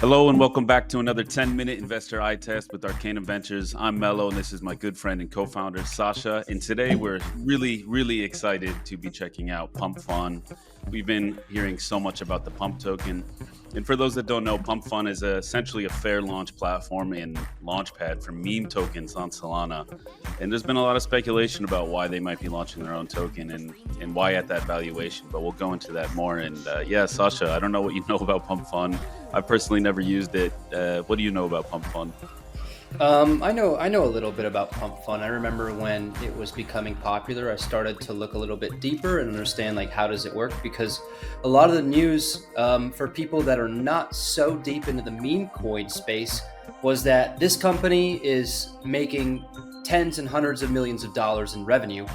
Hello and welcome back to another 10-minute investor eye test with Arcanum Ventures. I'm Melo and this is my good friend and co-founder Sasha. And today we're really excited to be checking out Pumpfun. We've been hearing so much about the Pump token. And for those that don't know, Pumpfun is essentially a fair launch platform and launchpad for meme tokens on Solana. And there's been a lot of speculation about why they might be launching their own token and why at that valuation. But we'll go into that more. And yeah, Sasha, I don't know what you know about Pumpfun. I personally never used it. What do you know about Pumpfun? I know a little bit about Pumpfun. I remember when it was becoming popular, I started to look a little bit deeper and understand like how does it work, because a lot of the news for people that are not so deep into the meme coin space was that this company is making tens and hundreds of millions of dollars in revenue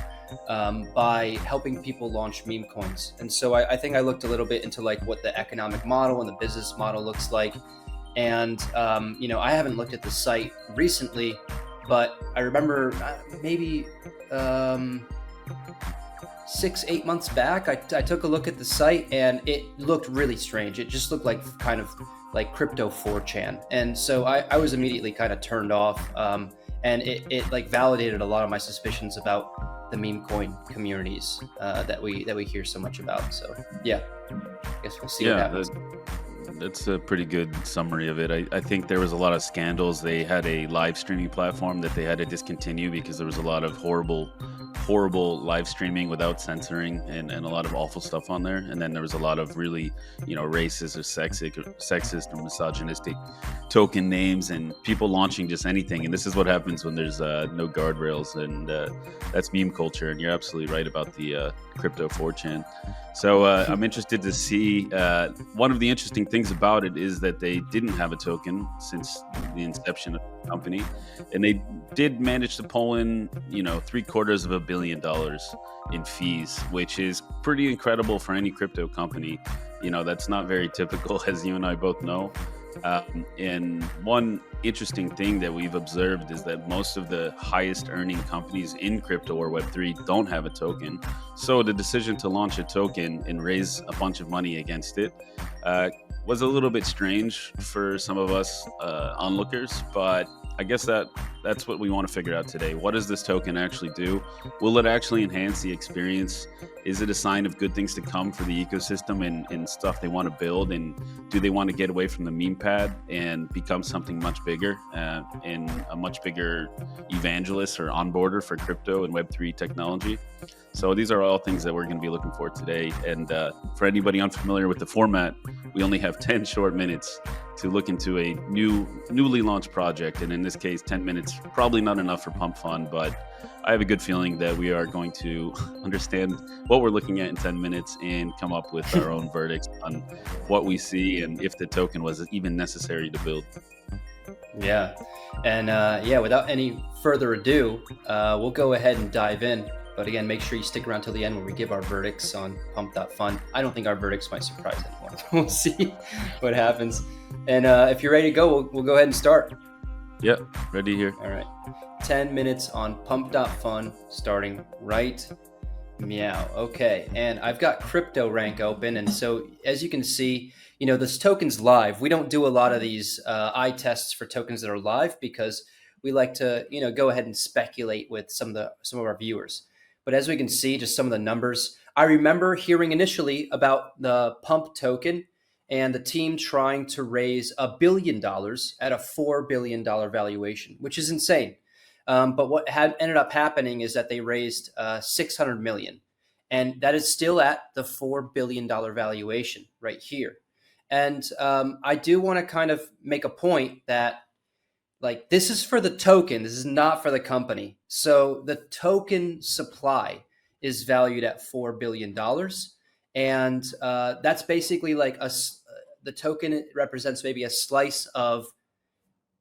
by helping people launch meme coins. And so I think I looked a little bit into like what the economic model and the business model looks like. And, I haven't looked at the site recently, but I remember maybe 6-8 months back, I took a look at the site and it looked really strange. It just looked like kind of like crypto 4chan. And so I was immediately kind of turned off. And it like validated a lot of my suspicions about the meme coin communities that we hear so much about. So yeah, I guess we'll see what happens. That's a pretty good summary of it. I think there was a lot of scandals. They had a live streaming platform that they had to discontinue because there was a lot of horrible live streaming without censoring and a lot of awful stuff on there. And then there was a lot of really, racist or sexist or misogynistic token names and people launching just anything. And this is what happens when there's no guardrails. And that's meme culture. And you're absolutely right about the crypto 4chan. So I'm interested to see. One of the interesting things about it is that they didn't have a token since the inception of the company, and they did manage to pull in, $750 million in fees, which is pretty incredible for any crypto company. That's not very typical, as you and I both know. And one interesting thing that we've observed is that most of the highest earning companies in crypto or Web3 don't have a token. So the decision to launch a token and raise a bunch of money against it was a little bit strange for some of us onlookers, but I guess that's what we want to figure out today. What does this token actually do? Will it actually enhance the experience? Is it a sign of good things to come for the ecosystem and stuff they want to build? And do they want to get away from the meme pad and become something much bigger and a much bigger evangelist or onboarder for crypto and Web3 technology? So these are all things that we're going to be looking for today. And for anybody unfamiliar with the format, we only have 10 short minutes to look into a newly launched project. And in this case, 10 minutes, probably not enough for Pumpfun, but I have a good feeling that we are going to understand what we're looking at in 10 minutes and come up with our own verdicts on what we see and if the token was even necessary to build. Yeah. And without any further ado, we'll go ahead and dive in. But again, make sure you stick around till the end when we give our verdicts on Pump.fun. I don't think our verdicts might surprise anyone. We'll see what happens. And if you're ready to go, we'll go ahead and start. Yep, ready here. All right. 10 minutes on Pump.fun starting right meow. Okay. And I've got crypto rank open. And so as you can see, this token's live. We don't do a lot of these eye tests for tokens that are live because we like to, go ahead and speculate with some of our viewers. But as we can see, just some of the numbers. I remember hearing initially about the Pump token and the team trying to raise $1 billion at a $4 billion valuation, which is insane. But what ended up happening is that they raised 600 million, and that is still at the $4 billion valuation right here. And I do want to kind of make a point that like this is for the token. This is not for the company. So the token supply is valued at $4 billion. And that's basically like the token represents maybe a slice of,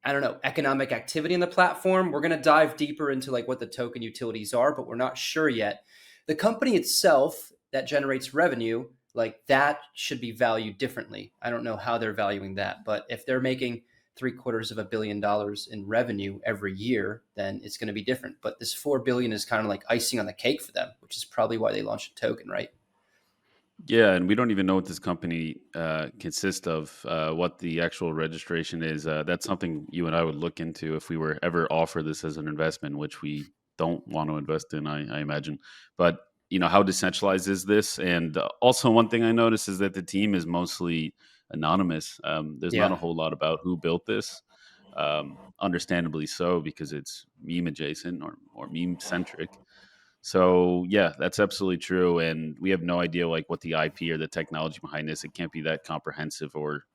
I don't know, economic activity in the platform. We're going to dive deeper into like what the token utilities are, but we're not sure yet. The company itself that generates revenue, like that should be valued differently. I don't know how they're valuing that, but if they're making $750 million in revenue every year, then it's going to be different. But this $4 billion is kind of like icing on the cake for them, which is probably why they launched a token, right? Yeah, and we don't even know what this company consists of, what the actual registration is. That's something you and I would look into if we were ever offer this as an investment, which we don't want to invest in, I imagine. But how decentralized is this? And also, one thing I noticed is that the team is mostly anonymous. There's not Yeah. a whole lot about who built this. Understandably so, because it's meme adjacent or meme centric. So yeah, that's absolutely true, and we have no idea like what the IP or the technology behind this. It can't be that comprehensive or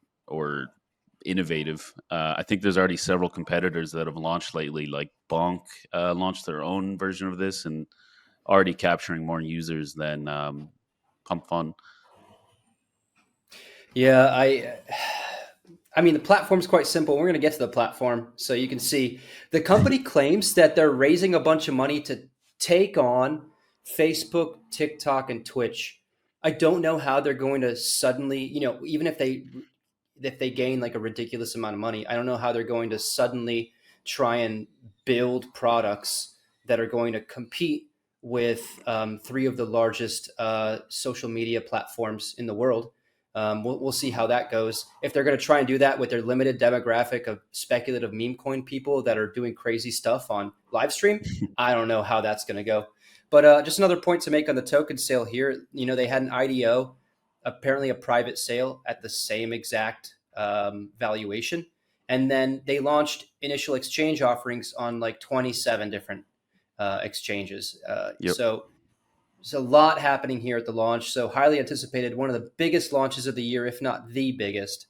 innovative. I think there's already several competitors that have launched lately, like Bonk launched their own version of this and already capturing more users than Pumpfun. Yeah, I mean the platform's quite simple. We're going to get to the platform so you can see the company claims that they're raising a bunch of money to take on Facebook, TikTok and Twitch. I don't know how they're going to suddenly, even if they gain like a ridiculous amount of money, I don't know how they're going to suddenly try and build products that are going to compete with three of the largest social media platforms in the world. We'll see how that goes. If they're going to try and do that with their limited demographic of speculative meme coin people that are doing crazy stuff on live stream, I don't know how that's going to go. But just another point to make on the token sale here. They had an IDO, apparently a private sale at the same exact valuation. And then they launched initial exchange offerings on like 27 different exchanges. Yep. So there's a lot happening here at the launch. So highly anticipated, one of the biggest launches of the year, if not the biggest.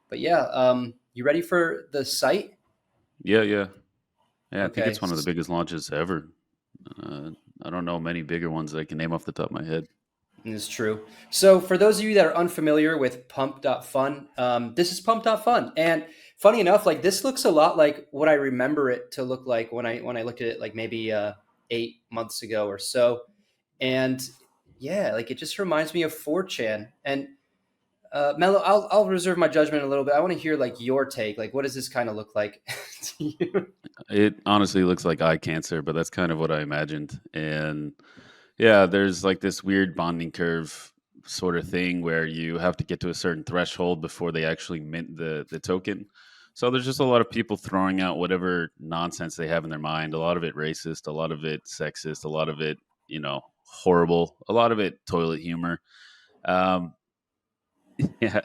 But yeah, you ready for the site? Yeah, yeah, yeah. I think Okay. it's one of the biggest launches ever. Uh, I don't know many bigger ones that I can name off the top of my head. It's true. So, for those of you that are unfamiliar with Pump.fun, this is Pump.fun, and funny enough, like this looks a lot like what I remember it to look like when I looked at it, like maybe 8 months ago or so, and yeah, like it just reminds me of 4chan. And Melo, I'll reserve my judgment a little bit. I want to hear like your take. Like, what does this kind of look like to you? It honestly looks like eye cancer, but that's kind of what I imagined. And yeah, there's like this weird bonding curve sort of thing where you have to get to a certain threshold before they actually mint the token. So there's just a lot of people throwing out whatever nonsense they have in their mind. A lot of it racist, a lot of it sexist, a lot of it, horrible, a lot of it toilet humor. Um, yeah,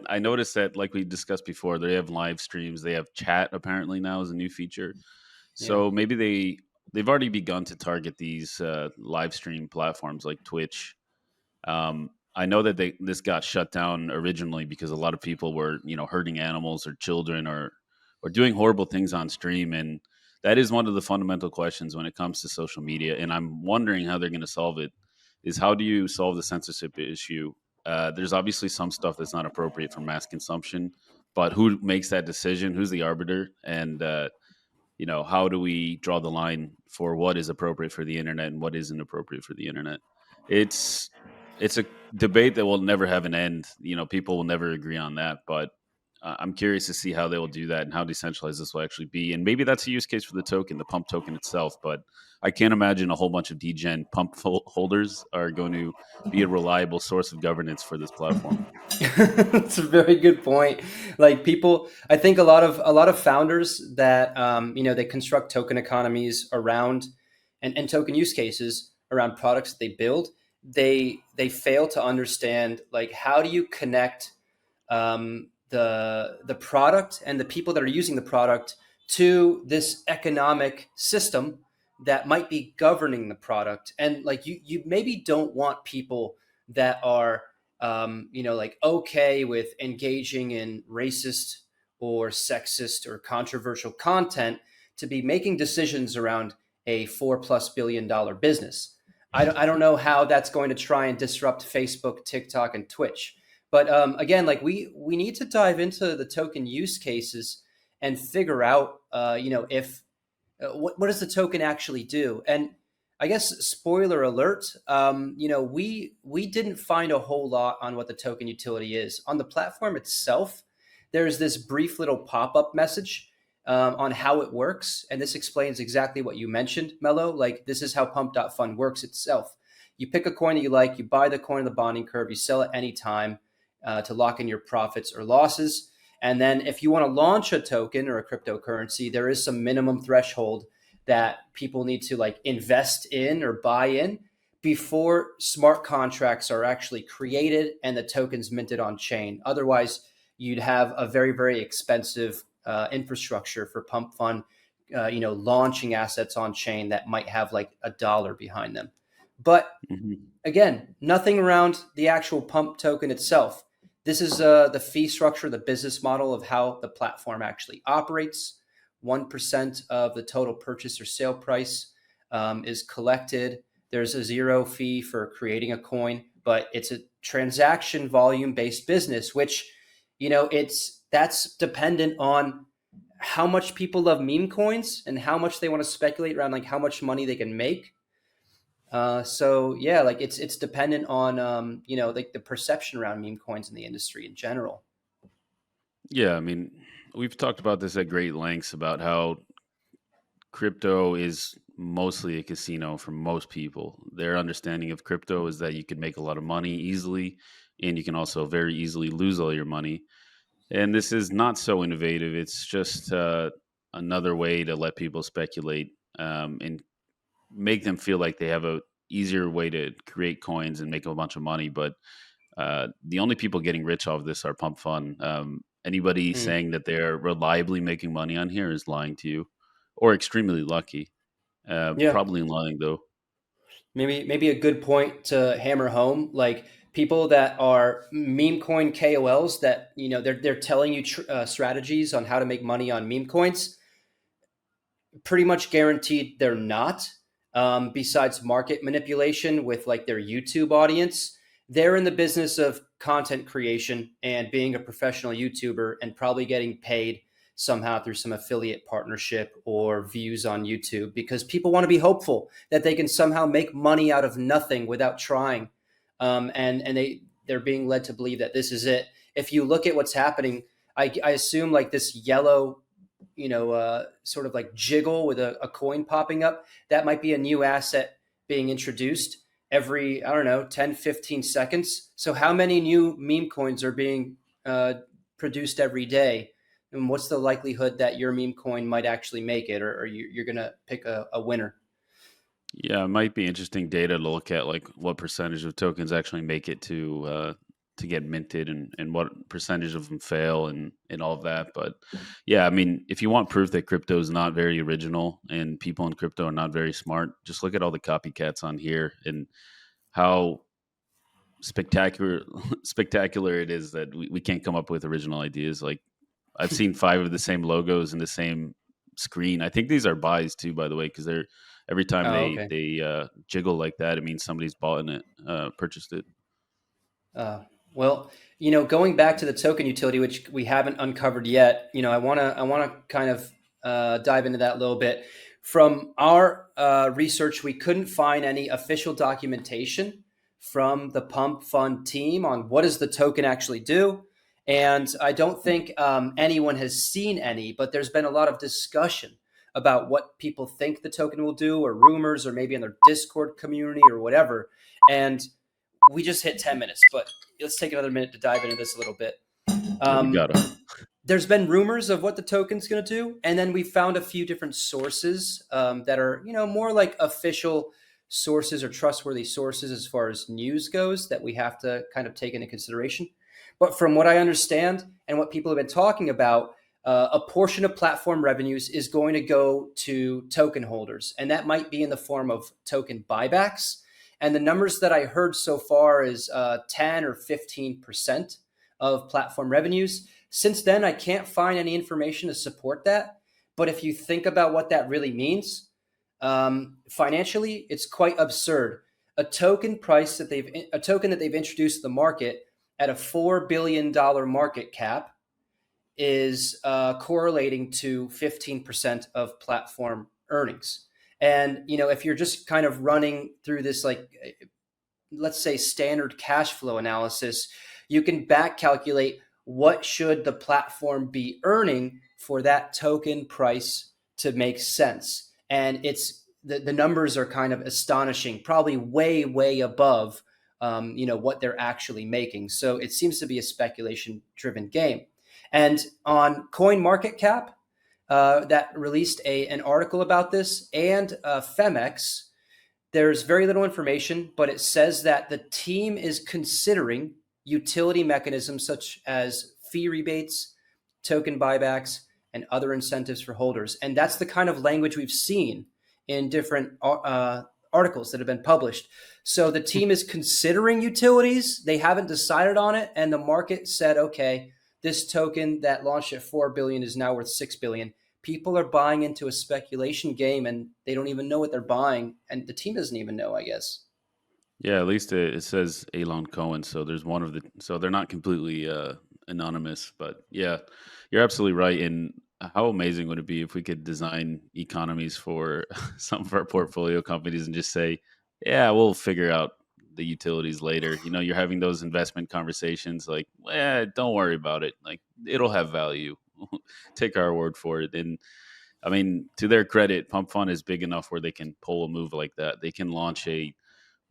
I noticed that, like we discussed before, they have live streams. They have chat apparently now as a new feature. Yeah. So maybe they've already begun to target these live stream platforms like Twitch. I know that this got shut down originally because a lot of people were hurting animals or children or doing horrible things on stream, and that is one of the fundamental questions when it comes to social media. And I'm wondering how they're going to solve it. Is how do you solve the censorship issue? There's obviously some stuff that's not appropriate for mass consumption, but who makes that decision? Who's the arbiter? And how do we draw the line for what is appropriate for the internet and what isn't appropriate for the internet? It's it's a debate that will never have an end. People will never agree on that, but I'm curious to see how they will do that and how decentralized this will actually be. And maybe that's a use case for the token, the pump token itself. But I can't imagine a whole bunch of degen pump holders are going to be a reliable source of governance for this platform. That's a very good point. Like people, I think a lot of founders that they construct token economies around and token use cases around products that they build. They fail to understand like how do you connect the product and the people that are using the product to this economic system that might be governing the product. And like you maybe don't want people that are like okay with engaging in racist or sexist or controversial content to be making decisions around a $4+ billion business. I don't know how that's going to try and disrupt Facebook, TikTok, and Twitch. But again, like we need to dive into the token use cases and figure out, if what does the token actually do? And I guess spoiler alert, we didn't find a whole lot on what the token utility is on the platform itself. There's this brief little pop up message on how it works, and this explains exactly what you mentioned, Mello. Like this is how Pump.fun works itself. You pick a coin that you like, you buy the coin in the bonding curve, you sell it anytime to lock in your profits or losses. And then if you want to launch a token or a cryptocurrency, there is some minimum threshold that people need to like invest in or buy in before smart contracts are actually created and the tokens minted on chain. Otherwise, you'd have a very, very expensive infrastructure for Pumpfun, launching assets on chain that might have like a dollar behind them. But Mhm. again, nothing around the actual pump token itself. This is the fee structure, the business model of how the platform actually operates. 1% of the total purchase or sale price is collected. There's a zero fee for creating a coin, but it's a transaction volume based business, which, that's dependent on how much people love meme coins and how much they want to speculate around like how much money they can make. So yeah, like it's dependent on like the perception around meme coins in the industry in general. Yeah, I mean, we've talked about this at great lengths about how crypto is mostly a casino for most people. Their understanding of crypto is that you can make a lot of money easily, and you can also very easily lose all your money. And this is not so innovative. It's just another way to let people speculate and make them feel like they have a easier way to create coins and make a bunch of money. But the only people getting rich off this are Pump Fun. Anybody Hmm. saying that they're reliably making money on here is lying to you, or extremely lucky. Yeah, Probably lying though. maybe a good point to hammer home. Like people that are meme coin KOLs that they're telling you strategies on how to make money on meme coins. Pretty much guaranteed they're not. Besides market manipulation with like their YouTube audience, they're in the business of content creation and being a professional YouTuber and probably getting paid somehow through some affiliate partnership or views on YouTube because people want to be hopeful that they can somehow make money out of nothing without trying. And they're being led to believe that this is it. If you look at what's happening, I assume like this yellow sort of like jiggle with a coin popping up. That might be a new asset being introduced every, I don't know, 10, 15 seconds. So, how many new meme coins are being uh, produced every day? And what's the likelihood that your meme coin might actually make it, or you're going to pick a winner? Yeah, it might be interesting data to look at, like what percentage of tokens actually make it to get minted, and what percentage of them fail, and all of that. But yeah, I mean, if you want proof that crypto is not very original and people in crypto are not very smart, just look at all the copycats on here and how spectacular spectacular it is that we can't come up with original ideas. Like I've seen five of the same logos in the same screen. I think these are buys too, by the way, because they're every time Oh, they okay. jiggle like that, it means somebody's bought it, purchased it. Uh, well, going back to the token utility, which we haven't uncovered yet, I want to kind of dive into that a little bit. From our research, we couldn't find any official documentation from the Pump Fund team on what does the token actually do, and I don't think anyone has seen any. But there's been a lot of discussion about what people think the token will do, or rumors, or maybe in their Discord community or whatever, and we just hit 10 minutes, but let's take another minute to dive into this a little bit. Yeah, we Um, gotta. there's been rumors of what the token's going to do, and then we found a few different sources that are, more like official sources or trustworthy sources as far as news goes that we have to kind of take into consideration. But from what I understand and what people have been talking about, a portion of platform revenues is going to go to token holders, and that might be in the form of token buybacks. And the numbers that I heard so far is 10 or 15% of platform revenues. Since then, I can't find any information to support that. But if you think about what that really means, financially, it's quite absurd. A token that they've introduced to the market at a $4 billion market cap is correlating to 15% of platform earnings. And if you're just kind of running through this, like, let's say, standard cash flow analysis, you can back calculate what should the platform be earning for that token price to make sense. And it's the numbers are kind of astonishing, probably way above what they're actually making. So it seems to be a speculation driven game. And on CoinMarketCap, that released an article about this, and Femex, there's very little information, but it says that the team is considering utility mechanisms such as fee rebates, token buybacks, and other incentives for holders. And that's the kind of language we've seen in different articles that have been published. So the team is considering utilities. They haven't decided on it. And the market said, okay, this token that launched at 4 billion is now worth 6 billion. People are buying into a speculation game and they don't even know what they're buying. And the team doesn't even know, I guess. Yeah, at least it says Elon Cohen, so there's one of the, so they're not completely anonymous. But yeah, you're absolutely right. And how amazing would it be if we could design economies for some of our portfolio companies and just say, yeah, we'll figure out the utilities later. You know, you're having those investment conversations like, don't worry about it. Like, it'll have value. Take our word for it. And I mean, to their credit, Pumpfun is big enough where they can pull a move like that. They can launch a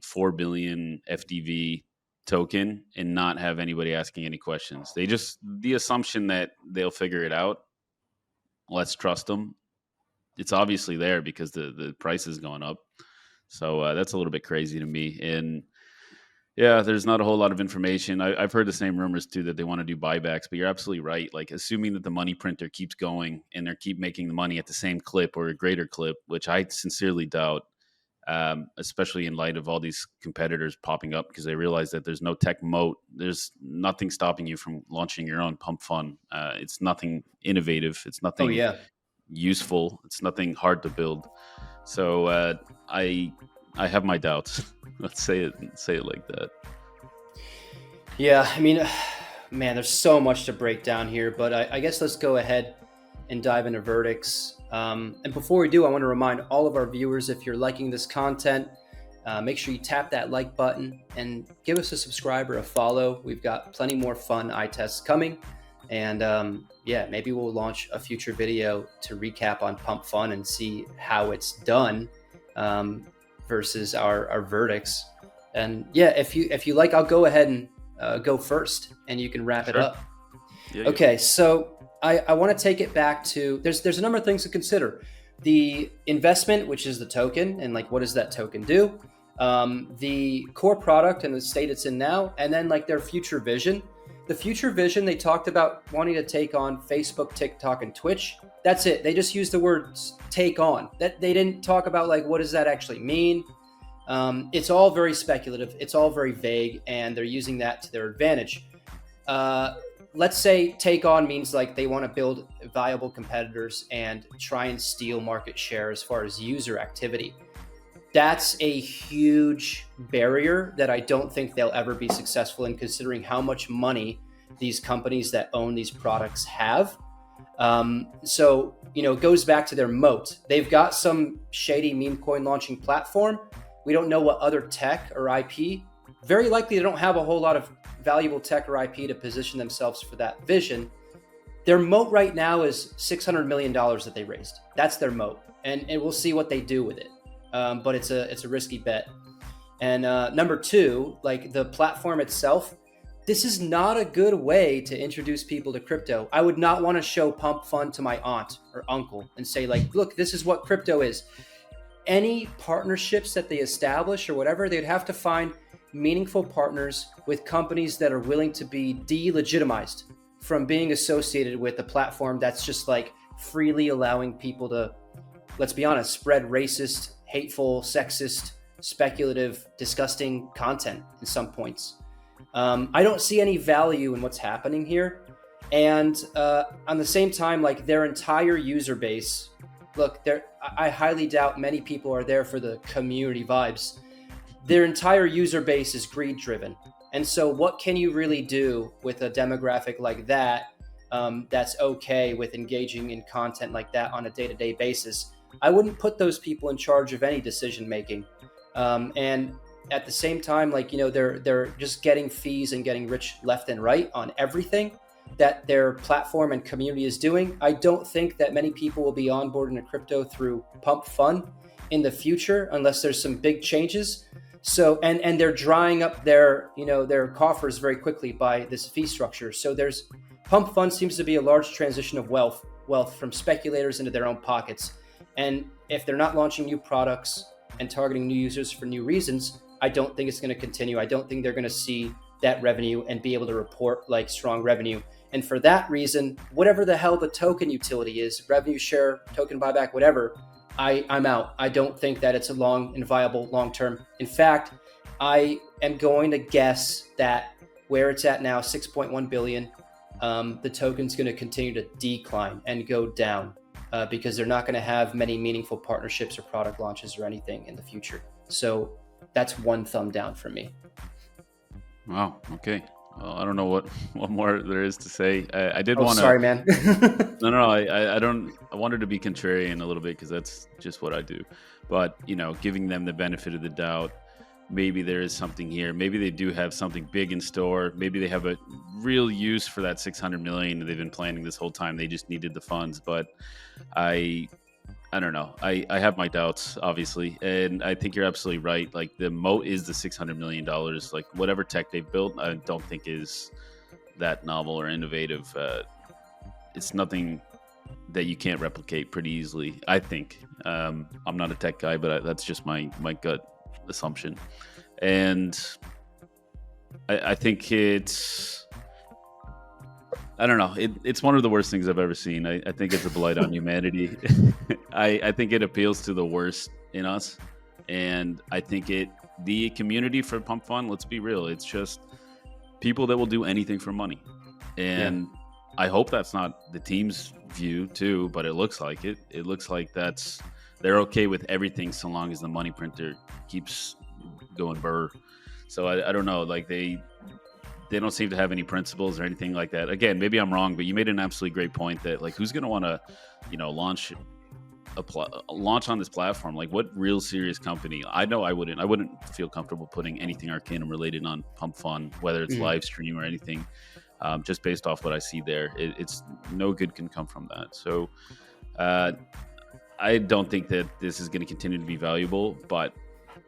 4 billion FDV token and not have anybody asking any questions. They just, the assumption that they'll figure it out, let's trust them. It's obviously there because the price has gone up. So that's a little bit crazy to me. And yeah, there's not a whole lot of information. I've heard the same rumors too that they want to do buybacks, but you're absolutely right. Like, assuming that the money printer keeps going and they keep making the money at the same clip or a greater clip, which I sincerely doubt, especially in light of all these competitors popping up because they realize that there's no tech moat. There's nothing stopping you from launching your own Pumpfun. It's nothing innovative. It's Oh, nothing yeah. useful. It's nothing hard to build. So I have my doubts. Let's say it like that. Yeah, I mean, man, there's so much to break down here, but I guess let's go ahead and dive into verdicts. And before we do, I want to remind all of our viewers, if you're liking this content, make sure you tap that like button and give us a subscribe or a follow. We've got plenty more fun eye tests coming. And yeah, maybe we'll launch a future video to recap on Pumpfun and see how it's done versus our verdicts. And yeah, if you like, I'll go ahead and go first and you can wrap it up. Yeah, okay, so I want to take it back to, there's a number of things to consider. The investment, which is the token, and like, what does that token do? The core product and the state it's in now, and then like their future vision. The future vision, they talked about wanting to take on Facebook, TikTok, and Twitch. That's it. They just used the words take on. That they didn't talk about like, what does that actually mean? It's all very speculative. It's all very vague, and they're using that to their advantage. Let's say take on means like they want to build viable competitors and try and steal market share as far as user activity. That's a huge barrier that I don't think they'll ever be successful in, considering how much money these companies that own these products have. So, it goes back to their moat. They've got some shady meme coin launching platform. We don't know what other tech or IP. Very likely they don't have a whole lot of valuable tech or IP to position themselves for that vision. Their moat right now is $600 million that they raised. That's their moat. And we'll see what they do with it. But it's a risky bet. And number two, like the platform itself, this is not a good way to introduce people to crypto. I would not want to show Pumpfun to my aunt or uncle and say like, look, this is what crypto is. Any partnerships that they establish or whatever, they'd have to find meaningful partners with companies that are willing to be delegitimized from being associated with a platform that's just like freely allowing people to, let's be honest, spread racist, hateful, sexist, speculative, disgusting content in some points. I don't see any value in what's happening here. And on the same time, like their entire user base, look, I highly doubt many people are there for the community vibes. Their entire user base is greed driven. And so what can you really do with a demographic like that that's okay with engaging in content like that on a day-to-day basis? I wouldn't put those people in charge of any decision making. And at the same time, like, they're just getting fees and getting rich left and right on everything that their platform and community is doing. I don't think that many people will be onboarding a crypto through Pumpfun in the future unless there's some big changes. So and they're drying up their their coffers very quickly by this fee structure. So there's Pumpfun seems to be a large transition of wealth from speculators into their own pockets. And if they're not launching new products and targeting new users for new reasons, I don't think it's going to continue. I don't think they're going to see that revenue and be able to report like strong revenue. And for that reason, whatever the hell the token utility is, revenue share, token buyback, whatever, I'm out. I don't think that it's a long and viable long term. In fact, I am going to guess that where it's at now, 6.1 billion, the token's going to continue to decline and go down because they're not going to have many meaningful partnerships or product launches or anything in the future. So that's one thumb down from me. Wow. Okay. Well, I don't know what more there is to say. I did want to. Sorry, man. No. I don't. I wanted to be contrarian a little bit because that's just what I do. But giving them the benefit of the doubt, maybe there is something here. Maybe they do have something big in store. Maybe they have a real use for that 600 million that they've been planning this whole time. They just needed the funds. But I don't know. I have my doubts, obviously, and I think you're absolutely right. Like the moat is the $600 million. Like whatever tech they've built, I don't think is that novel or innovative. It's nothing that you can't replicate pretty easily, I think. I'm not a tech guy, but that's just my gut assumption. And I think I don't know. It's one of the worst things I've ever seen. I think it's a blight on humanity. I think it appeals to the worst in us. And I think the community for Pumpfun, let's be real, it's just people that will do anything for money. And I hope that's not the team's view too, but it looks like it. It looks like they're okay with everything so long as the money printer keeps going burr. So I don't know. Like they don't seem to have any principles or anything like that. Again, maybe I'm wrong, but you made an absolutely great point that like who's going to want to, launch on this platform? Like what real serious company? I know I wouldn't feel comfortable putting anything Arcanum related on Pumpfun, whether it's live stream or anything, just based off what I see there. It's no good can come from that. So I don't think that this is going to continue to be valuable, but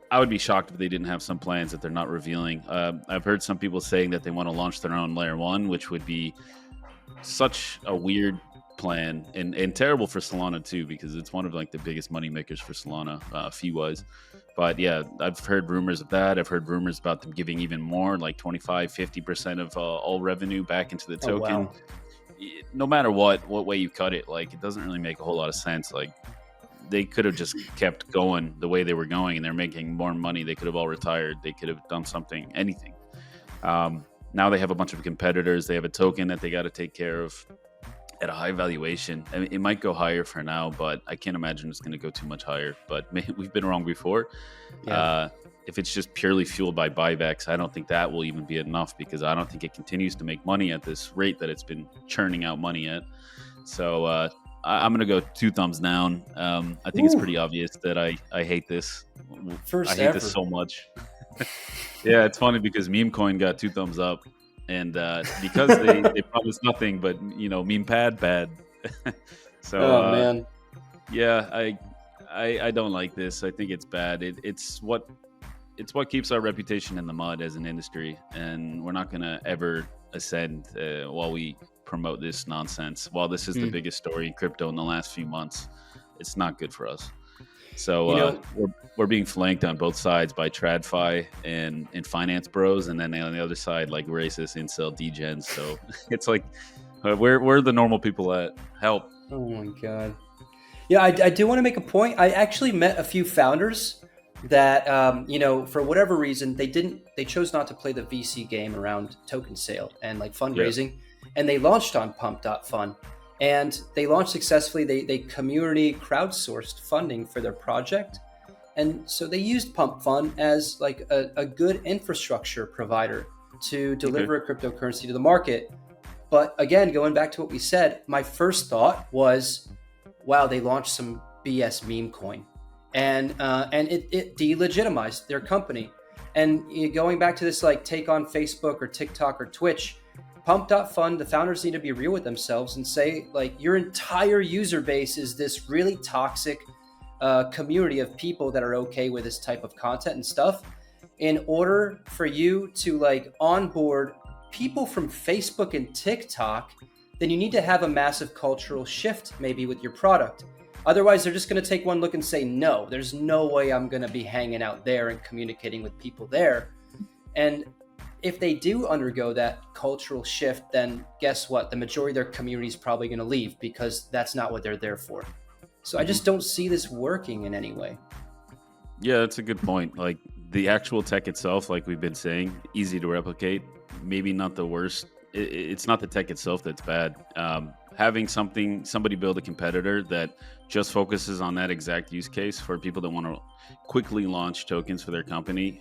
I would be shocked if they didn't have some plans that they're not revealing. I've heard some people saying that they want to launch their own layer one, which would be such a weird plan and terrible for Solana too, because it's one of like the biggest money makers for Solana fee wise. But yeah, I've heard rumors of that. I've heard rumors about them giving even more, like 25-50% of all revenue back into the token. Oh, wow. No matter what way you cut it, like it doesn't really make a whole lot of sense. Like they could have just kept going the way they were going and they're making more money. They could have all retired. They could have done something, anything. Now they have a bunch of competitors. They have a token that they got to take care of at a high valuation. I mean, it might go higher for now, but I can't imagine it's going to go too much higher. But we've been wrong before. Yeah. If it's just purely fueled by buybacks, I don't think that will even be enough because I don't think it continues to make money at this rate that it's been churning out money at. So I'm going to go 2 thumbs down. I think it's pretty obvious that I hate this. I hate this so much. Yeah, it's funny because Memecoin got 2 thumbs up. And because they promised nothing but, meme pad bad. So, man. Yeah, I don't like this. I think it's bad. It's what keeps our reputation in the mud as an industry. And we're not going to ever ascend while we promote this nonsense. While this is the biggest story in crypto in the last few months, it's not good for us. So we're being flanked on both sides by TradFi and finance bros, and then on the other side, like racist incel degens. So it's like where the normal people at? Help! Oh my god! Yeah, I do want to make a point. I actually met a few founders that for whatever reason they chose not to play the VC game around token sale and like fundraising, and they launched on Pump.fun. And they launched successfully. They community crowdsourced funding for their project. And so they used Pumpfun as like a good infrastructure provider to deliver a cryptocurrency to the market. But again, going back to what we said, my first thought was, wow, they launched some BS meme coin. And it delegitimized their company. And going back to this like take on Facebook or TikTok or Twitch, Pump.fun, the founders need to be real with themselves and say, like, your entire user base is this really toxic, community of people that are okay with this type of content and stuff. In order for you to like onboard people from Facebook and TikTok, then you need to have a massive cultural shift maybe with your product. Otherwise, they're just going to take one look and say, no, there's no way I'm going to be hanging out there and communicating with people there. And if they do undergo that cultural shift, then guess what? The majority of their community is probably going to leave because that's not what they're there for. So I just don't see this working in any way. Yeah, that's a good point. Like the actual tech itself, like we've been saying, easy to replicate. Maybe not the worst. It's not the tech itself that's bad. Having somebody build a competitor that just focuses on that exact use case for people that want to quickly launch tokens for their company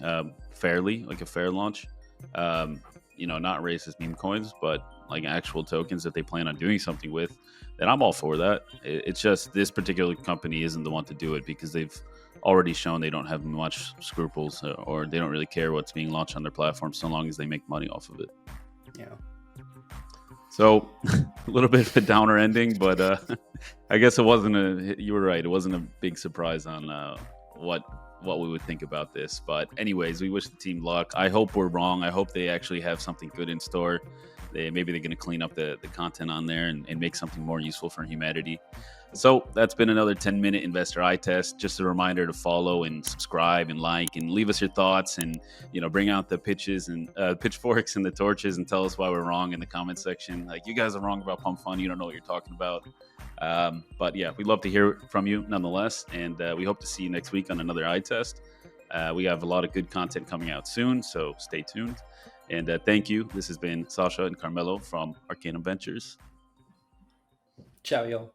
fairly, like a fair launch. Not racist meme coins, but like actual tokens that they plan on doing something with. Then I'm all for that. It's just this particular company isn't the one to do it because they've already shown they don't have much scruples or they don't really care what's being launched on their platform so long as they make money off of it. Yeah. So a little bit of a downer ending, but I guess it wasn't you were right. It wasn't a big surprise on what we would think about this. But anyways, we wish the team luck. I hope we're wrong. I hope they actually have something good in store. Maybe they're going to clean up the content on there and make something more useful for humanity. So that's been another 10-minute investor eye test. Just a reminder to follow and subscribe and like and leave us your thoughts and bring out the pitches and pitchforks and the torches and tell us why we're wrong in the comment section. Like, you guys are wrong about Pumpfun. You don't know what you're talking about. But yeah, we'd love to hear from you nonetheless, and we hope to see you next week on another eye test. We have a lot of good content coming out soon, so stay tuned. And thank you. This has been Sasha and Carmelo from Arcanum Ventures. Ciao, y'all.